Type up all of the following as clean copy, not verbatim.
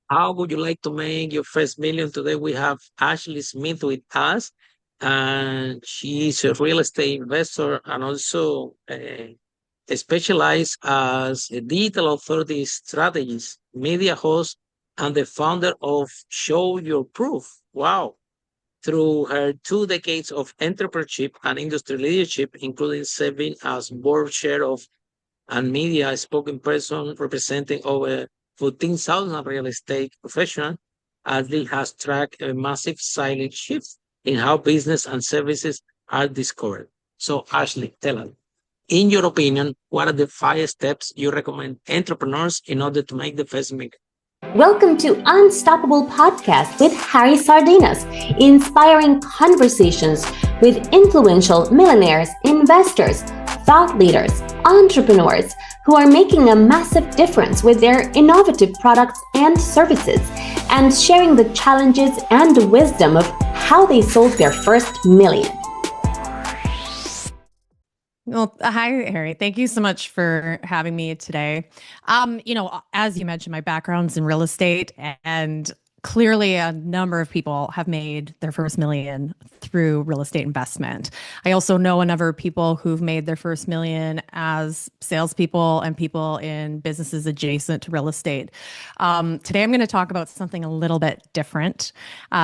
How would you like to make your first million? Today we have Ashley Smith with us, and she is a real estate investor and also specialized as a digital authority strategist, media host, and the founder of Show Your Proof. Wow. Through her 2 decades of entrepreneurship and industry leadership, including serving as board chair of and media spokesperson representing over 14,000 real estate professionals, Adley has tracked a massive silent shift in how business and services are discovered. So, Ashley, tell us, in your opinion, what are the 5 steps you recommend entrepreneurs in order to make the first million? Welcome to Unstoppable Podcast with Harry Sardinas, inspiring conversations with influential millionaires, investors, thought leaders, entrepreneurs who are making a massive difference with their innovative products and services, and sharing the challenges and wisdom of how they sold their first million. Well, hi, Harry. Thank you so much for having me today. As you mentioned, my background's in real estate, and clearly a number of people have made their first million through real estate investment. I also know a number of people who've made their first million as salespeople and people in businesses adjacent to real estate. Today, I'm going to talk about something a little bit different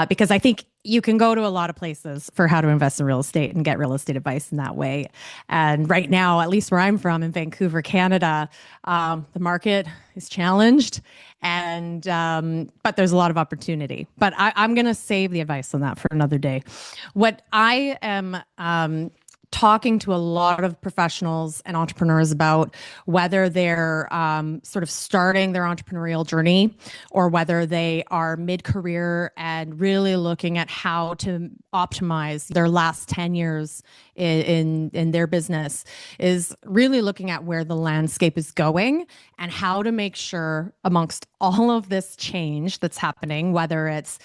because I think you can go to a lot of places for how to invest in real estate and get real estate advice in that way. And right now, at least where I'm from in Vancouver, Canada, the market is challenged, and but there's a lot of opportunity. But I'm going to save the advice on that for another day. What I am talking to a lot of professionals and entrepreneurs about, whether they're sort of starting their entrepreneurial journey or whether they are mid-career and really looking at how to optimize their last 10 years in their business, is really looking at where the landscape is going and how to make sure amongst all of this change that's happening, whether it's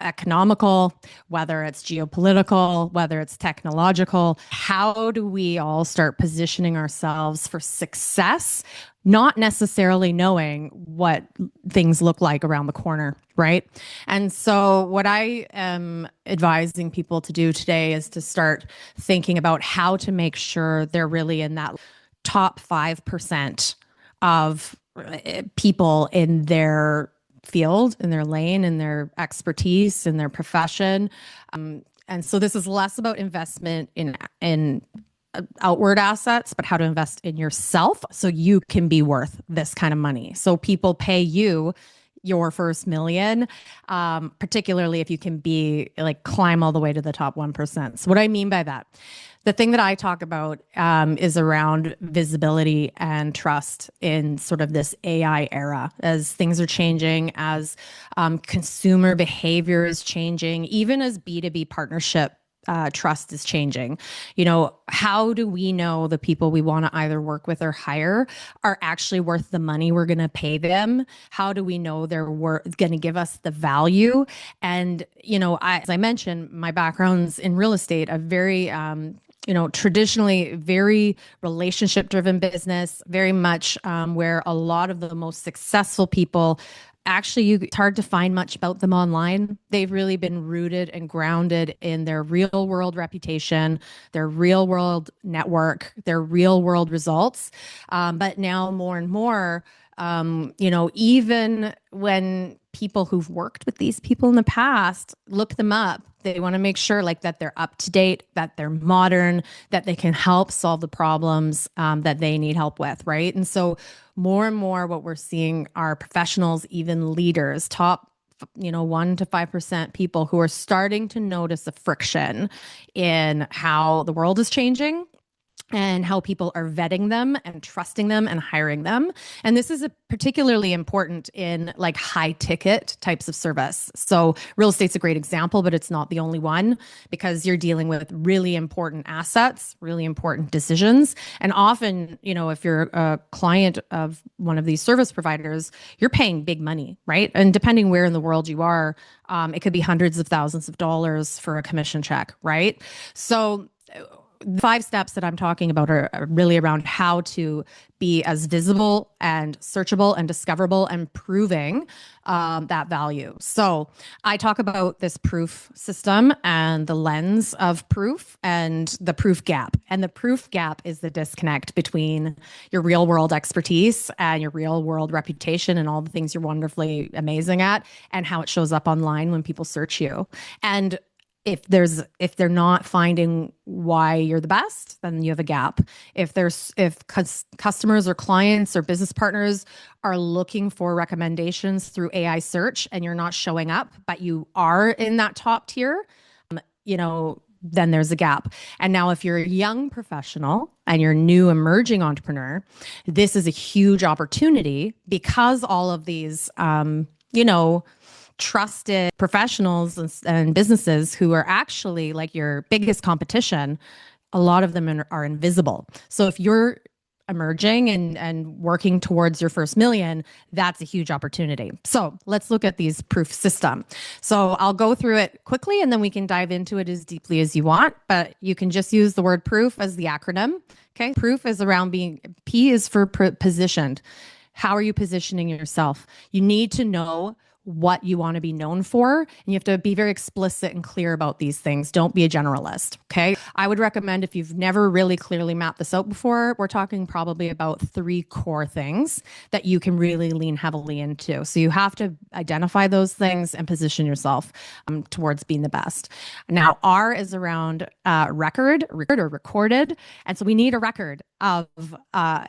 economical, whether it's geopolitical, whether it's technological, how do we all start positioning ourselves for success, not necessarily knowing what things look like around the corner, right? And so what I am advising people to do today is to start thinking about how to make sure they're really in that top 5% of people in their field, in their lane, in their expertise, in their profession. And so this is less about investment in outward assets, but how to invest in yourself so you can be worth this kind of money. So people pay you your first million, particularly if you can be like climb all the way to the top 1%. So what I mean by that, the thing that I talk about is around visibility and trust in sort of this AI era, as things are changing, as consumer behavior is changing, even as B2B partnership trust is changing. How do we know the people we want to either work with or hire are actually worth the money we're going to pay them? How do we know they're going to give us the value? And, as I mentioned, my background's in real estate, a very traditionally very relationship-driven business, very much where a lot of the most successful people, actually, it's hard to find much about them online. They've really been rooted and grounded in their real world reputation, their real world network, their real world results. But now more and more, even when people who've worked with these people in the past look them up, they want to make sure that they're up to date, that they're modern, that they can help solve the problems that they need help with, right? And so more and more what we're seeing are professionals, even leaders, top 1 to 5% people who are starting to notice a friction in how the world is changing and how people are vetting them and trusting them and hiring them. And this is particularly important in high ticket types of service. So real estate's a great example, but it's not the only one, because you're dealing with really important assets, really important decisions. And often, if you're a client of one of these service providers, you're paying big money, right? And depending where in the world you are, it could be hundreds of thousands of dollars for a commission check, right? So the 5 steps that I'm talking about are really around how to be as visible and searchable and discoverable and proving that value. So I talk about this proof system and the lens of proof and the proof gap. And the proof gap is the disconnect between your real world expertise and your real world reputation and all the things you're wonderfully amazing at and how it shows up online when people search you. And if they're not finding why you're the best, then you have a gap. If customers or clients or business partners are looking for recommendations through AI search and you're not showing up, but you are in that top tier, then there's a gap. And now if you're a young professional and you're a new emerging entrepreneur, this is a huge opportunity because all of these, trusted professionals and businesses who are actually like your biggest competition, a lot of them are invisible. So if you're emerging and working towards your first million, that's a huge opportunity. So let's look at these proof system. So I'll go through it quickly and then we can dive into it as deeply as you want, but you can just use the word proof as the acronym. Okay. Proof is around P is for positioned. How are you positioning yourself? You need to know what you want to be known for. And you have to be very explicit and clear about these things. Don't be a generalist. Okay. I would recommend if you've never really clearly mapped this out before, we're talking probably about 3 core things that you can really lean heavily into. So you have to identify those things and position yourself towards being the best. Now, R is around record or recorded. And so we need a record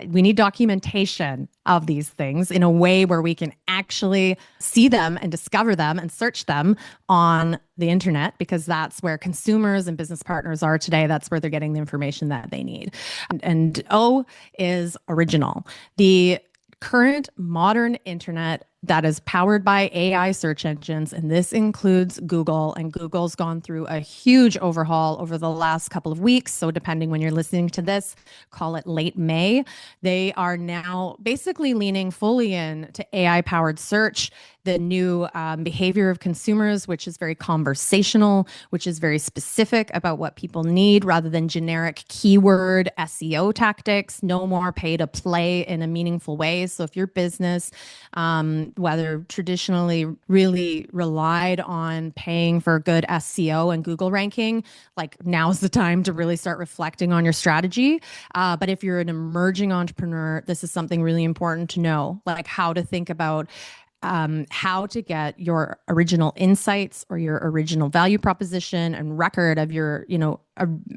we need documentation of these things in a way where we can actually see them and discover them and search them on the internet, because that's where consumers and business partners are today. That's where they're getting the information that they need. And O is original. The current modern internet that is powered by AI search engines, and this includes Google, and Google's gone through a huge overhaul over the last couple of weeks. So depending when you're listening to this, call it late May, they are now basically leaning fully in to AI-powered search, the new behavior of consumers, which is very conversational, which is very specific about what people need rather than generic keyword SEO tactics. No more pay to play in a meaningful way. So if your business, whether traditionally really relied on paying for good SEO and Google ranking, like now's the time to really start reflecting on your strategy. But if you're an emerging entrepreneur, this is something really important to know, like how to think about how to get your original insights or your original value proposition and record of your,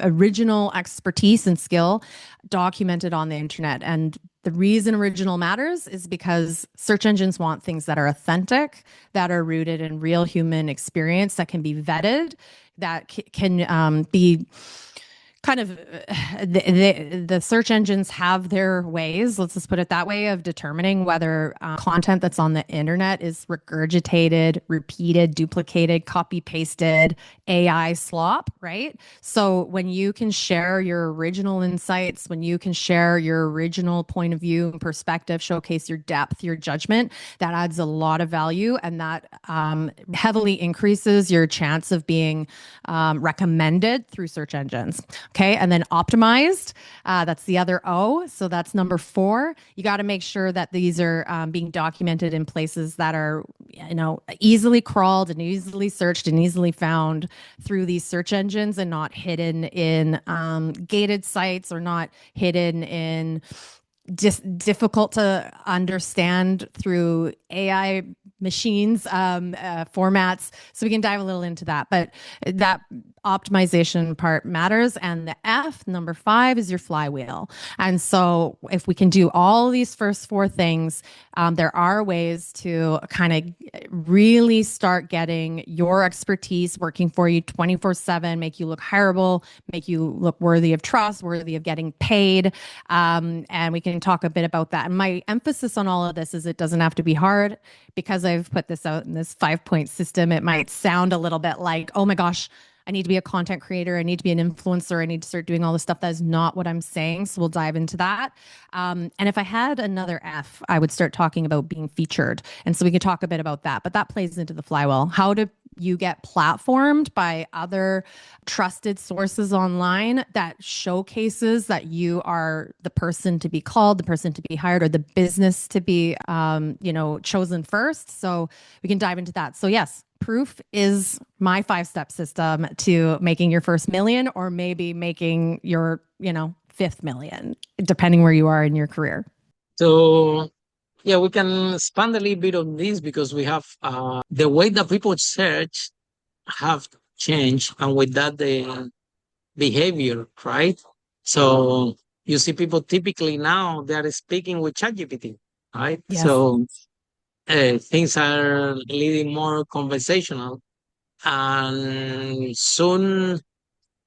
original expertise and skill documented on the internet. And the reason original matters is because search engines want things that are authentic, that are rooted in real human experience, that can be vetted, that can be kind of the search engines have their ways, let's just put it that way, of determining whether content that's on the internet is regurgitated, repeated, duplicated, copy pasted, AI slop, right? So when you can share your original insights, when you can share your original point of view and perspective, showcase your depth, your judgment, that adds a lot of value, and that heavily increases your chance of being recommended through search engines. Okay. And then optimized, that's the other O. So that's number 4. You got to make sure that these are being documented in places that are, easily crawled and easily searched and easily found through these search engines, and not hidden in gated sites, or not hidden in just difficult to understand through AI machines, formats. So we can dive a little into that, but that optimization part matters. And the F, number 5, is your flywheel. And so if we can do all these first 4 things, there are ways to kind of really start getting your expertise working for you 24/7, make you look hireable, make you look worthy of trust, worthy of getting paid. And we can talk a bit about that. And my emphasis on all of this is it doesn't have to be hard. Because I've put this out in this 5-point system, it might sound a little bit like, oh my gosh, I need to be a content creator, I need to be an influencer, I need to start doing all this stuff. That is not what I'm saying. So we'll dive into that. And if I had another F, I would start talking about being featured. And so we can talk a bit about that, but that plays into the flywheel. How to you get platformed by other trusted sources online that showcases that you are the person to be called, the person to be hired, or the business to be, chosen first. So we can dive into that. So yes, proof is my 5-step system to making your first million, or maybe making your, fifth million, depending where you are in your career. So yeah, we can expand a little bit on this because we have the way that people search have changed, and with that the behavior, right? So you see people typically now they are speaking with ChatGPT, right? Yes. So things are leading more conversational, and soon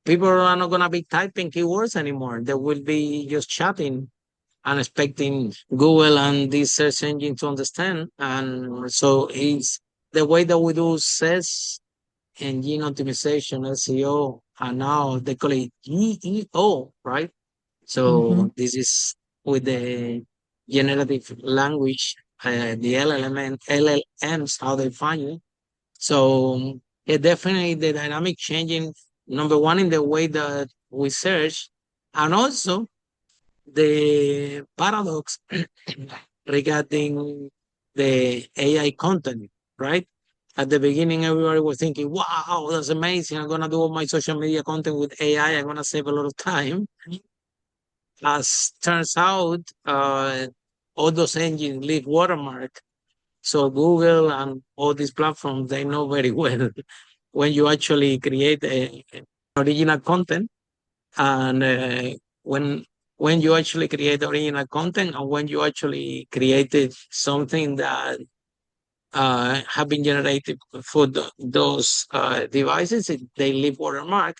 people are not gonna be typing keywords anymore. They will be just chatting and expecting Google and this search engine to understand. And so it's the way that we do SES, engine optimization, SEO, and now they call it GEO, right? Mm-hmm. So this is with the generative language, the LLMs, how they find it. So it definitely the dynamic changing, number one, in the way that we search, and also the paradox regarding the AI content, right? At the beginning, everybody was thinking, wow, that's amazing. I'm going to do all my social media content with AI. I'm going to save a lot of time. As turns out, all those engines leave watermark. So Google and all these platforms, they know very well when you actually create original content, and when when you actually create original content, and when you actually created something that have been generated for those devices, they leave watermark,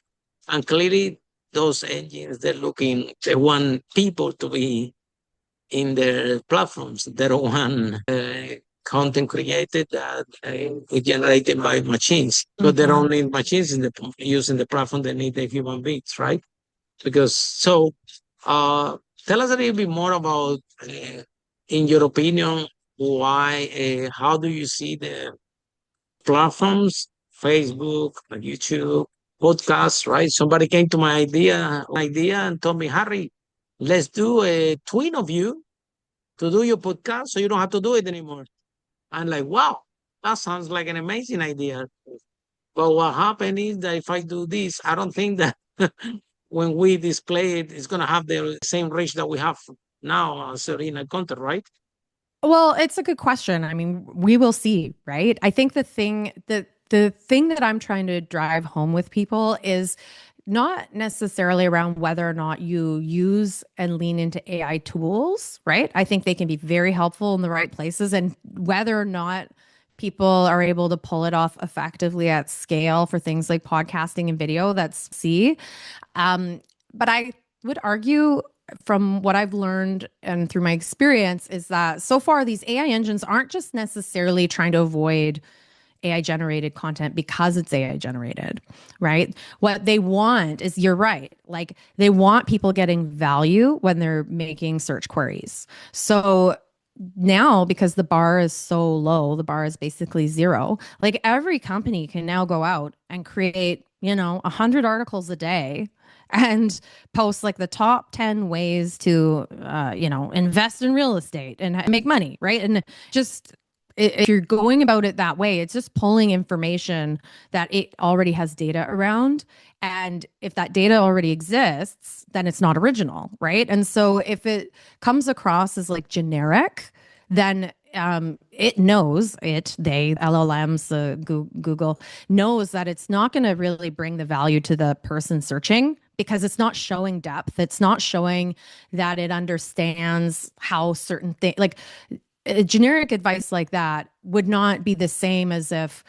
and clearly those engines they want people to be in their platforms. They don't want content created that is generated by machines. So they don't need machines using the platform. They need the human beings, right? Because so, tell us a little bit more about, in your opinion, why, how do you see the platforms, Facebook, YouTube, podcasts, right? Somebody came to my idea and told me, Harry, let's do a twin of you to do your podcast so you don't have to do it anymore. I'm like, wow, that sounds like an amazing idea. But what happened is that if I do this, I don't think that when we display it, it's going to have the same reach that we have now as arena content, right? Well, it's a good question. I mean, we will see, right? I think the thing that I'm trying to drive home with people is not necessarily around whether or not you use and lean into AI tools, right? I think they can be very helpful in the right places, and whether or not people are able to pull it off effectively at scale for things like podcasting and video, that's C. But I would argue, from what I've learned and through my experience, is that so far these AI engines aren't just necessarily trying to avoid AI generated content because it's AI generated, right? What they want is, you're right, like they want people getting value when they're making search queries. So now, because the bar is so low, the bar is basically zero, like every company can now go out and create, 100 articles a day and post like the top 10 ways to, invest in real estate and make money, right? And just, if you're going about it that way, it's just pulling information that it already has data around. And if that data already exists, then it's not original, right? And so if it comes across as like generic, then it knows LLMs, Google knows that it's not going to really bring the value to the person searching, because it's not showing depth. It's not showing that it understands how certain things, like generic advice like that would not be the same as if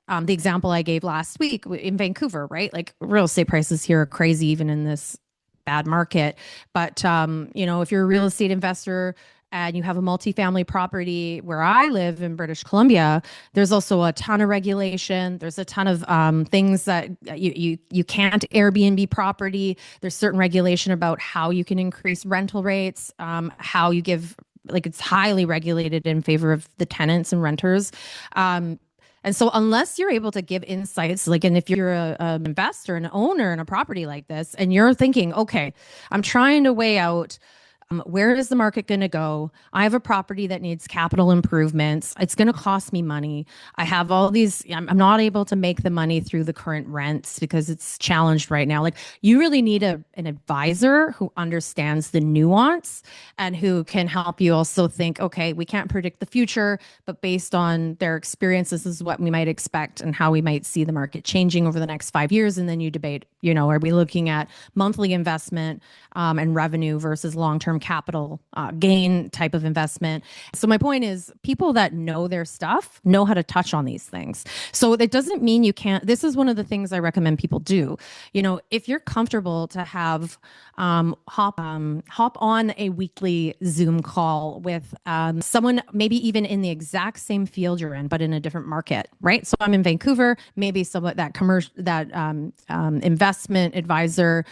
the example I gave last week in Vancouver, right? Like real estate prices here are crazy, even in this bad market. But, if you're a real estate investor and you have a multifamily property where I live in British Columbia, there's also a ton of regulation. There's a ton of things that you can't Airbnb property. There's certain regulation about how you can increase rental rates, how you give, like it's highly regulated in favor of the tenants and renters. And so unless you're able to give insights, like, and if you're an investor, an owner in a property like this, and you're thinking, okay, I'm trying to weigh out where is the market going to go? I have a property that needs capital improvements. It's going to cost me money. I have all these, I'm not able to make the money through the current rents because it's challenged right now. Like, you really need an advisor who understands the nuance and who can help you also think, okay, we can't predict the future, but based on their experience, this is what we might expect and how we might see the market changing over the next 5 years. And then you debate, are we looking at monthly investment and revenue versus long-term capital gain type of investment? So my point is, people that know their stuff know how to touch on these things. So it doesn't mean you can't. This is one of the things I recommend people do. If you're comfortable to have hop on a weekly Zoom call with someone, maybe even in the exact same field you're in, but in a different market, right? So I'm in Vancouver, maybe someone that investment advisor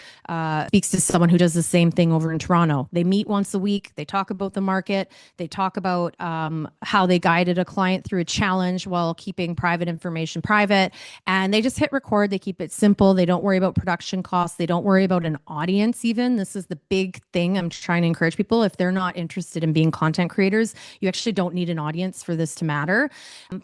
speaks to someone who does the same thing over in Toronto. They meet once a week. They talk about the market. They talk about how they guided a client through a challenge while keeping private information private. And they just hit record. They keep it simple. They don't worry about production costs. They don't worry about an audience even. This is the big thing I'm trying to encourage people. If they're not interested in being content creators, you actually don't need an audience for this to matter.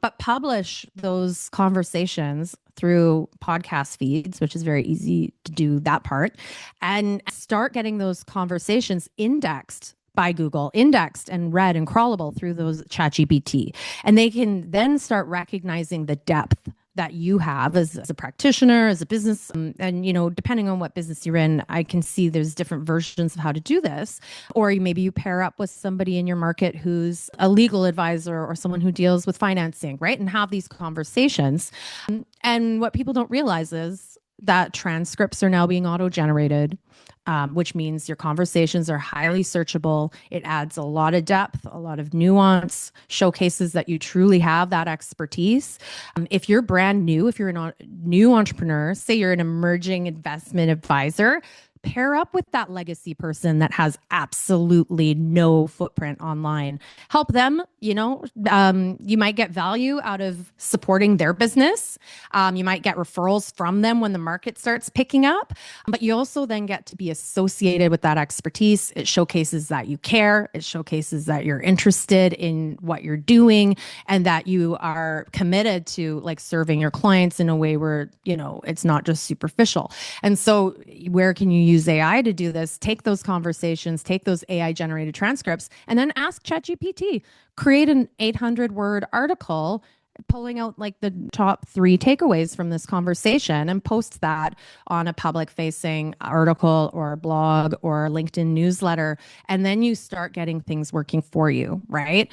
But publish those conversations through podcast feeds, which is very easy to do that part, and start getting those conversations indexed by Google, indexed and read and crawlable through those ChatGPT. And they can then start recognizing the depth that you have as a practitioner, as a business. And, depending on what business you're in, I can see there's different versions of how to do this. Or maybe you pair up with somebody in your market who's a legal advisor or someone who deals with financing, right? And have these conversations. And what people don't realize is that transcripts are now being auto-generated, which means your conversations are highly searchable. It adds a lot of depth, a lot of nuance, showcases that you truly have that expertise. If you're brand new, if you're a new entrepreneur, say you're an emerging investment advisor, pair up with that legacy person that has absolutely no footprint online. Help them, you might get value out of supporting their business. You might get referrals from them when the market starts picking up, but you also then get to be associated with that expertise. It showcases that you care. It showcases that you're interested in what you're doing and that you are committed to serving your clients in a way where, it's not just superficial. And so where can you use AI to do this? Take those conversations, take those AI generated transcripts, and then ask ChatGPT, create an 800-word article pulling out the top 3 takeaways from this conversation and post that on a public facing article or blog or LinkedIn newsletter. And then you start getting things working for you, right?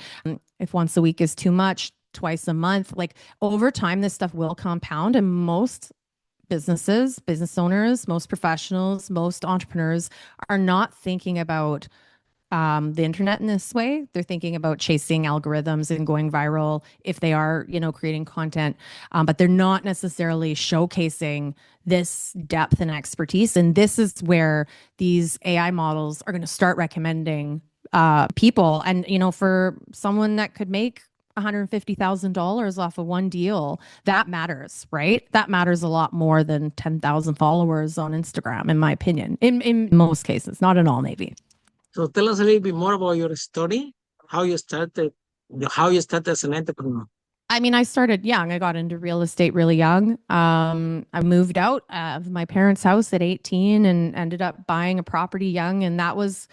If once a week is too much, twice a month, over time, this stuff will compound. And most businesses, business owners, most professionals, most entrepreneurs are not thinking about the internet in this way. They're thinking about chasing algorithms and going viral if they are, creating content, but they're not necessarily showcasing this depth and expertise. And this is where these AI models are going to start recommending people. And, for someone that could make $150,000 off of one deal, that matters, right? That matters a lot more than 10,000 followers on Instagram, in my opinion, in most cases, not in all, maybe. So tell us a little bit more about your story, how you started as an entrepreneur. I mean, I started young. I got into real estate really young. I moved out of my parents' house at 18 and ended up buying a property young. And that was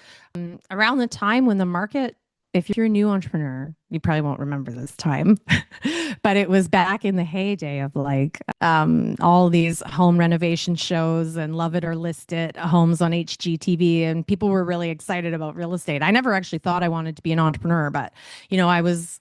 around the time when the market, if you're a new entrepreneur, you probably won't remember this time, but it was back in the heyday of all these home renovation shows and Love It or List It homes on HGTV. And people were really excited about real estate. I never actually thought I wanted to be an entrepreneur, but, I was,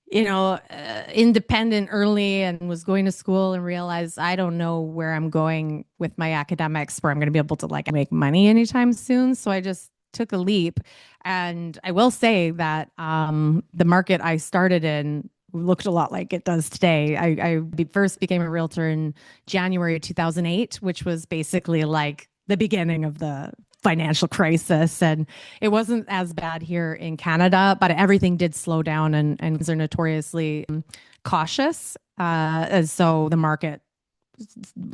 independent early and was going to school and realized I don't know where I'm going with my academics, where I'm going to be able to make money anytime soon. So I just took a leap. And I will say that the market I started in looked a lot like it does today. I first became a realtor in January 2008, which was basically the beginning of the financial crisis. And it wasn't as bad here in Canada, but everything did slow down and they're notoriously cautious And so the market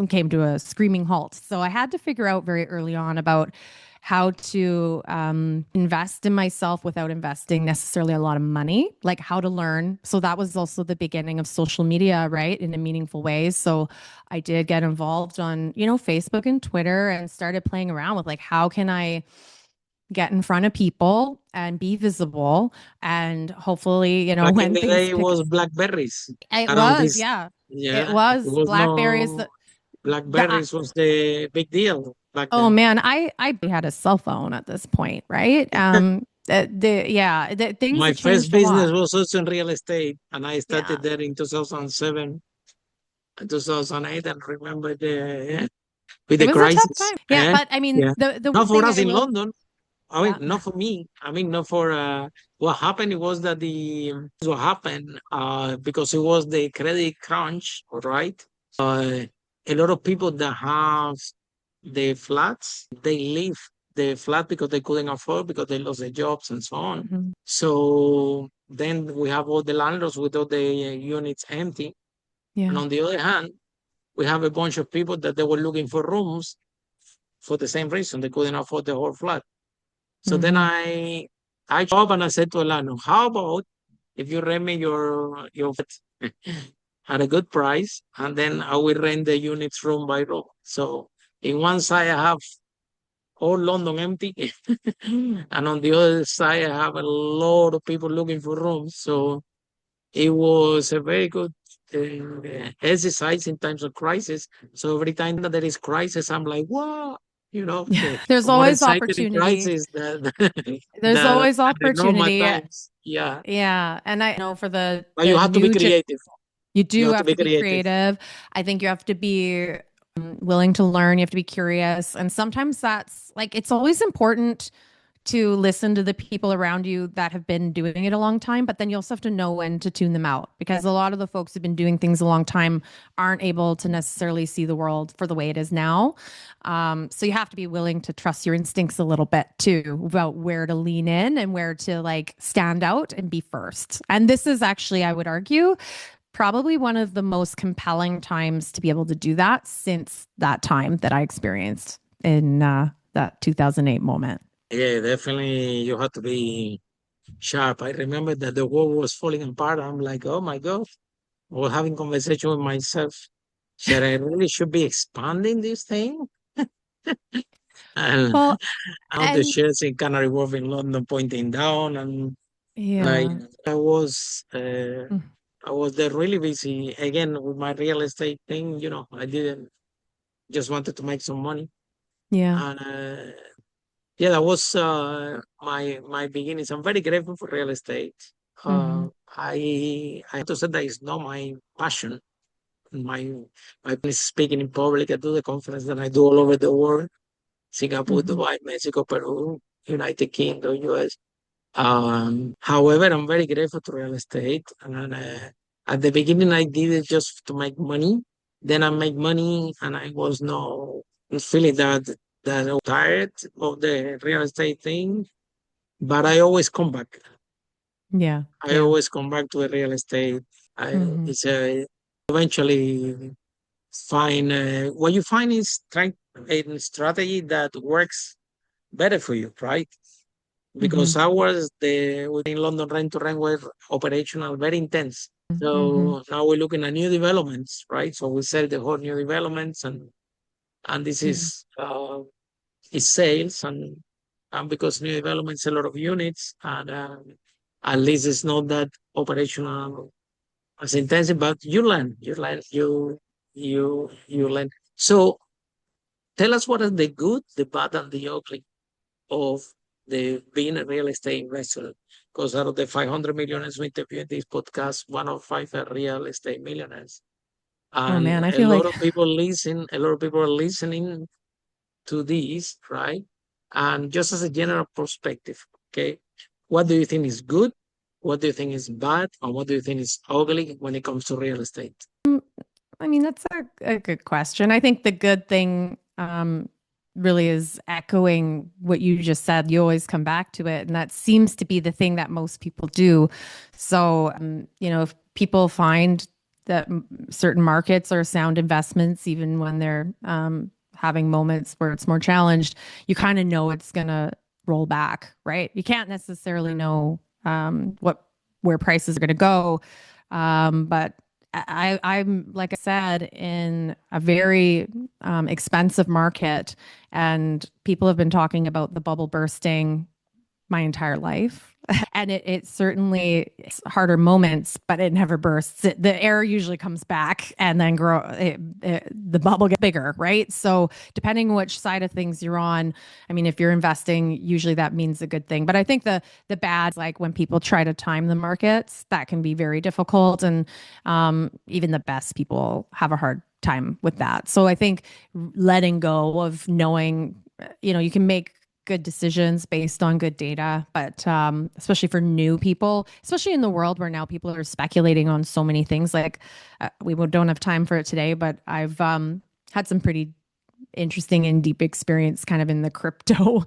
came to a screaming halt. So I had to figure out very early on about how to invest in myself without investing necessarily a lot of money, like how to learn. So that was also the beginning of social media, right, in a meaningful way. So I did get involved on, Facebook and Twitter and started playing around with like, how can I get in front of people and be visible and hopefully, Back in when the things day, it pick was Blackberries. it Around was, this, yeah. It yeah, it was was Blackberries. no The Blackberries was the big deal back Oh then. man, I had a cell phone at this point, right? Things My have first changed a business lot. was also in real estate, and I Yeah. started there in 2007 and 2008. And remember with It the was a tough crisis, time. Yeah, but I mean, yeah. the Not one for thing us I in will, London. I yeah. mean, not for me. I mean, not for what happened was that what happened because it was the credit crunch, right? A lot of people that have the flats, they leave the flat because they couldn't afford because they lost their jobs and so on. Mhm. So then we have all the landlords with all the units empty. And Yeah. on the other hand, we have a bunch of people that they were looking for rooms for the same reason. They couldn't afford the whole flat. So then Hmm. I show up and I said to Elano, how about if you rent me your flat at a good price, and then I will rent the units room by room. So in one side I have all London empty, and on the other side I have a lot of people looking for rooms. So it was a very good exercise in times of crisis. So every time that there is crisis, I'm like, wow, Yeah. There's more always excited in opportunity. crisis than There's than always the normal opportunity. times. Yeah, Yeah. And I know for but you the have to be new creative. you You do have to have be to be creative. creative. I think you have to be willing to learn. You have to be curious. And sometimes that's like, it's always important to listen to the people around you that have been doing it a long time, but then you also have to know when to tune them out because a lot of the folks who've been doing things a long time aren't able to necessarily see the world for the way it is now. So you have to be willing to trust your instincts a little bit too about where to lean in and where to like stand out and be first. And this is actually, I would argue, probably one of the most compelling times to be able to do that since that time that I experienced in that 2008 moment. Yeah, definitely. You have to be sharp. I remember that the world was falling apart. I'm like, oh my God. I was having conversation with myself. Should be expanding this thing? And Well, out the and shares in Canary Wharf in London pointing down, and like yeah. I was Mm. I was there really busy again with my real estate thing. I didn't just wanted to make some money, Yeah. and yeah, that was my beginnings. I'm very grateful for real estate. Hmm. I have to say that it's not my passion. My my plan is speaking in public. I do the conference that I do all over the world: Singapore, Hmm. Dubai, Mexico, Peru, United Kingdom, US. However, I'm very grateful to real estate. And at the beginning, I did it just to make money. Then I make money, and I was no feeling that I was tired of the real estate thing. But I always come back. Yeah. I Yeah. always come back to the real estate. Hmm. It's eventually find what you find is trying a strategy that works better for you, right? Hmm. Because ours, the in London rent to rent were operational, very intense. Hmm. So now we're looking at new developments, right? So we sell the whole new developments, and this Yeah. is sales, and because new developments a lot of units, and at least it's not that operational as intensive, but you learn. So tell us what is the good, the bad, and the ugly of the being a real estate investor. Because out of the 500 millionaires we interviewed in this podcast, one of five are real estate millionaires. Oh man, And I a feel lot like of people listen, a lot of people are listening to this, right? And just as a general perspective, okay, what do you think is good? What do you think is bad? And what do you think is ugly when it comes to real estate? I mean, that's a good question. I think the good thing really is echoing what you just said. You always come back to it. And that seems to be the thing that most people do. So, if people find that certain markets are sound investments, even when they're having moments where it's more challenged, you kind of know it's going to roll back, right? You can't necessarily know where prices are going to go. But I'm, like I said, in a very expensive market, and people have been talking about the bubble bursting my entire life. And it certainly, it's harder moments, but it never bursts. The air usually comes back and then the bubble gets bigger, right? So depending on which side of things you're on, I mean, if you're investing, usually that means a good thing. But I think the bad, like when people try to time the markets, that can be very difficult. And even the best people have a hard time with that. So I think letting go of knowing, you can make good decisions based on good data, but especially for new people, especially in the world where now people are speculating on so many things. Like we don't have time for it today, but I've had some pretty interesting and deep experience kind of in the crypto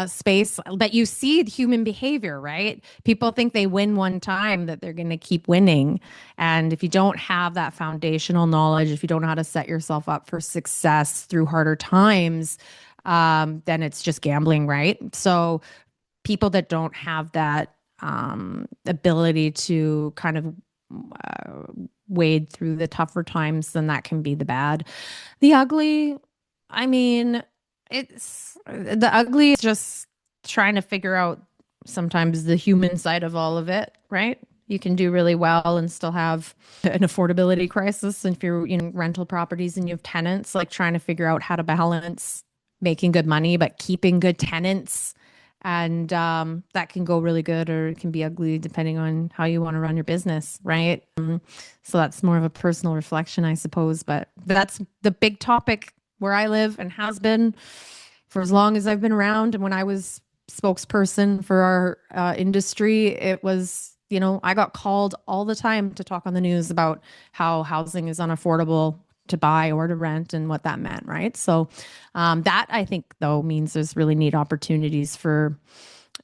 space. But you see human behavior, right? People think they win one time, that they're going to keep winning. And if you don't have that foundational knowledge, if you don't know how to set yourself up for success through harder times, then it's just gambling, right? So people that don't have that ability to kind of wade through the tougher times, then that can be the bad. The ugly, I mean, the ugly is just trying to figure out sometimes the human side of all of it, right? You can do really well and still have an affordability crisis. And if you're rental properties and you have tenants, like trying to figure out how to balance making good money, but keeping good tenants. And that can go really good, or it can be ugly depending on how you want to run your business, right? So that's more of a personal reflection, I suppose. But that's the big topic where I live and has been for as long as I've been around. And when I was spokesperson for our industry, it was, I got called all the time to talk on the news about how housing is unaffordable to buy or to rent and what that meant, right? So that, I think, though, means there's really neat opportunities for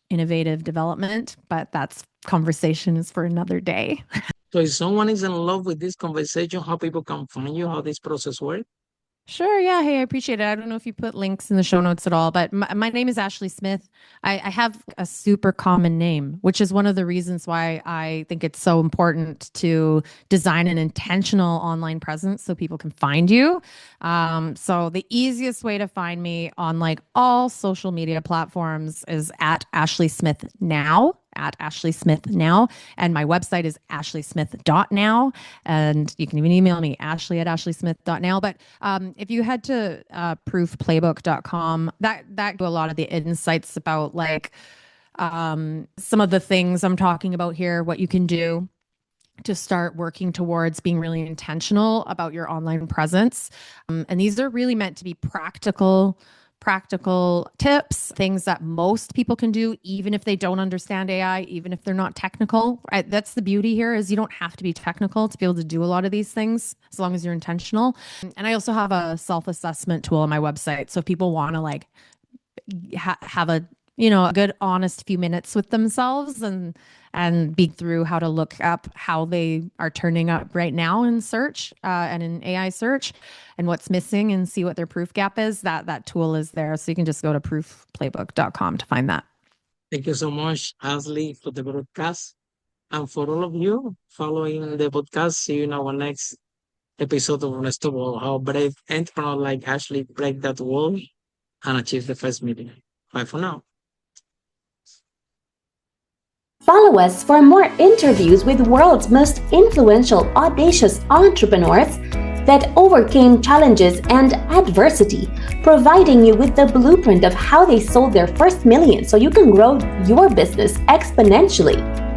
innovative development, but that's conversation is for another day. So if someone is in love with this conversation, how people can find you, how this process works? Sure. Yeah. Hey, I appreciate it. I don't know if you put links in the show notes at all, but my name is Ashley Smith. I have a super common name, which is one of the reasons why I think it's so important to design an intentional online presence so people can find you. So the easiest way to find me on like all social media platforms is at Ashley Smith Now. At Ashley Smith Now. And my website is ashleysmith.now. And you can even email me, ashley@ashleysmith.now. But if you head to proofplaybook.com, that do a lot of the insights about like some of the things I'm talking about here, what you can do to start working towards being really intentional about your online presence. And these are really meant to be practical tips, things that most people can do, even if they don't understand AI, even if they're not technical. Right? That's the beauty here, is you don't have to be technical to be able to do a lot of these things, as long as you're intentional. And I also have a self-assessment tool on my website. So if people want to like have a good, honest few minutes with themselves and be through how to look up how they are turning up right now in search and in AI search and what's missing and see what their proof gap is, that tool is there. So you can just go to proofplaybook.com to find that. Thank you so much, Ashley, for the broadcast. And for all of you following the podcast, see you in our next episode of Unstoppable, how brave entrepreneurs like Ashley break that wall and achieve the first million. Bye for now. Follow us for more interviews with world's most influential, audacious entrepreneurs that overcame challenges and adversity, providing you with the blueprint of how they sold their first million so you can grow your business exponentially.